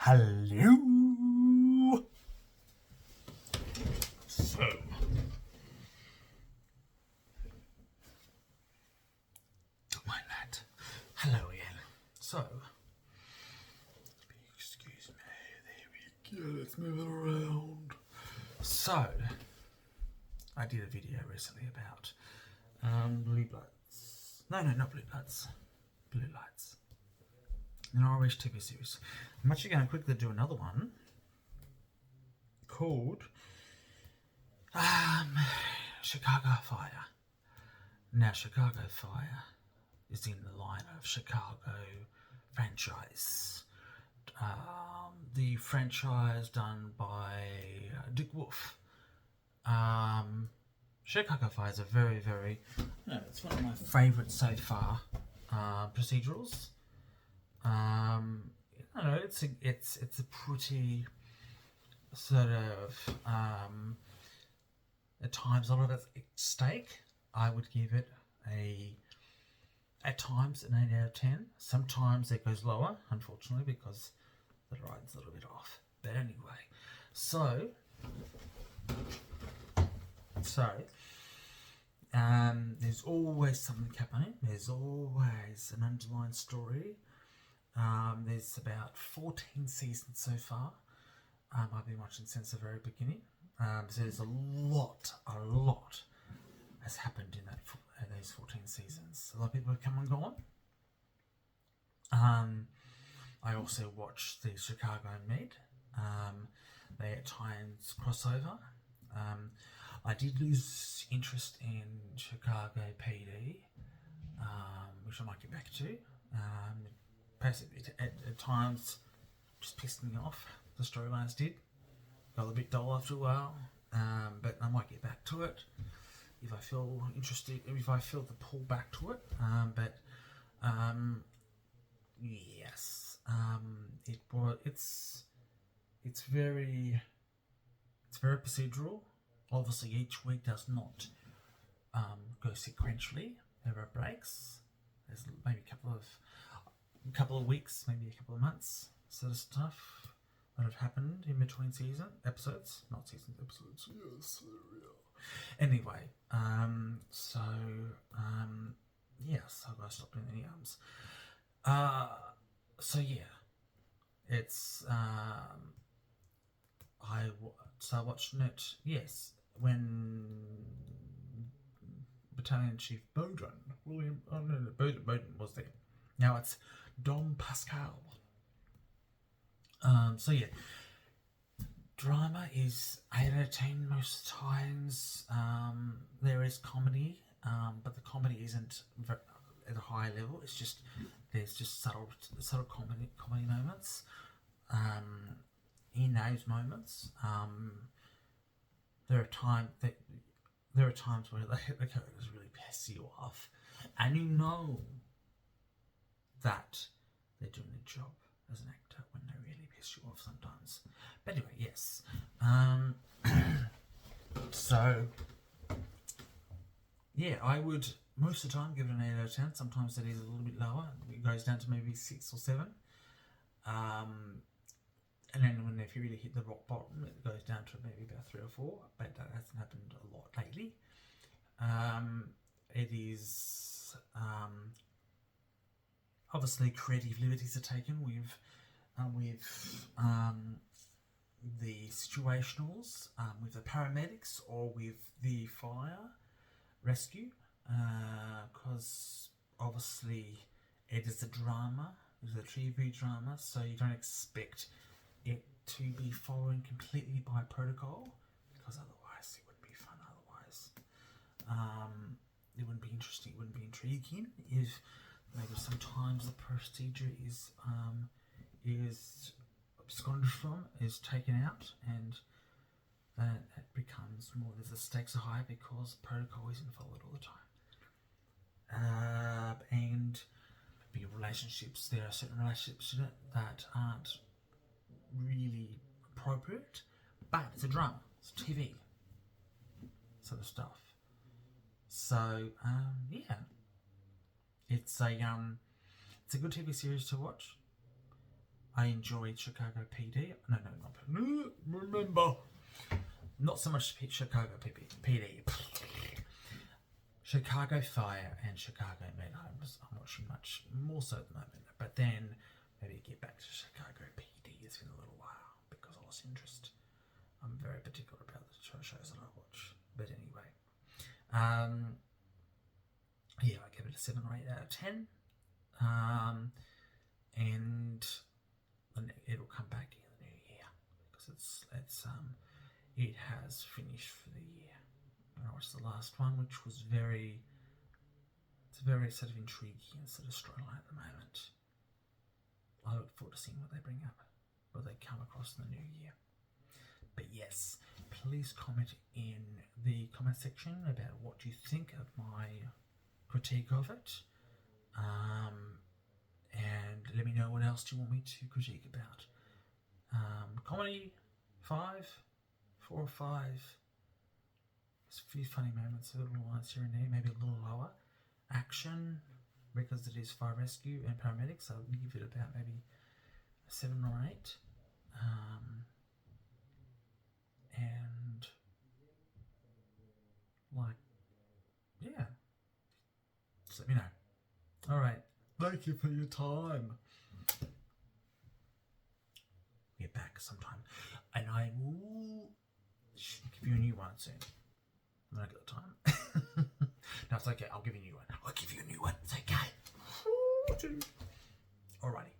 Hello. So, don't mind that. Hello again. So, excuse me. There we go. Let's move it around. So, I did a video recently about Blue Bloods. No, not Blue Bloods. Blue Lights. An Irish TV series. I'm actually going to quickly do another one called Chicago Fire. Now, Chicago Fire is in the line of Chicago franchise. The franchise done by Dick Wolf. Chicago Fire is a very, it's one of my favourite so far procedurals. It's a pretty sort of at times a lot of stake. I would give it at times an 8 out of 10. Sometimes it goes lower, unfortunately, because the ride's a little bit off. But anyway, so there's always something happening. There's always an underlying story. There's about 14 seasons so far. I've been watching since the very beginning. So there's a lot has happened in those 14 seasons. A lot of people have come and gone. I also watch the Chicago Med. They at times cross over. I did lose interest in Chicago PD, which I might get back to. Basically, at times, just pissed me off. The storylines did. Got a bit dull after a while, but I might get back to it if I feel interested, if I feel the pull back to it. Yes, it's very procedural. Obviously, each week does not go sequentially. There are breaks. There's maybe a couple of weeks, maybe a couple of months, sort of stuff that have happened in between episodes. Yes, anyway, yes, I've got to stop doing any arms. It's I watched it. Yes, when Battalion Chief Bowden was there. Now it's Dom Pascal. Drama is 8 out of 10 most times. There is comedy, but the comedy isn't at a high level. It's just there's just subtle comedy moments. In those moments, there are times where the characters really piss you off, and you know that they're doing their job as an actor when they really piss you off sometimes. But anyway, yes. I would most of the time give it an 8 out of 10. Sometimes it is a little bit lower. It goes down to maybe 6 or 7. And then if you really hit the rock bottom, it goes down to maybe about 3 or 4. But that hasn't happened a lot lately. It is obviously creative liberties are taken with the situationals, with the paramedics or with the fire rescue, because obviously it is a drama, it's a TV drama, so you don't expect it to be following completely by protocol, because otherwise it wouldn't be fun. Otherwise, it wouldn't be interesting. It wouldn't be intriguing if maybe sometimes the procedure is absconded from, is taken out, and then it becomes more. The stakes are high because protocol isn't followed all the time. And big relationships. There are certain relationships in it that aren't really appropriate, but it's a drama, it's TV sort of stuff. So it's a good TV series to watch. I enjoyed Chicago PD. No, not remember. Not so much Chicago PD. Chicago Fire and Chicago Med. I'm watching much more so at the moment. But then maybe get back to Chicago PD. It's been a little while because I lost interest. I'm very particular about the shows that I watch. But anyway, yeah, I give it a 7 or 8 out of 10. And it'll come back in the new year because it has finished for the year. I watched the last one, which was very sort of intriguing and sort of storyline at the moment. I look forward to seeing what they bring up, what they come across in the new year. But yes, please comment in the comment section about what you think of my critique of it. And let me know what else you want me to critique about. Comedy, 5, 4 or 5. There's a few funny moments, a little lines here and there, maybe a little lower. Action, because it is fire rescue and paramedics, I'll give it about maybe a 7 or 8. And like, yeah, just let me know. All right, thank you for your time. Get back sometime, and I will give you a new one soon. When I get the time. No, it's okay. I'll give you a new one. I'll give you a new one. It's okay. Alrighty.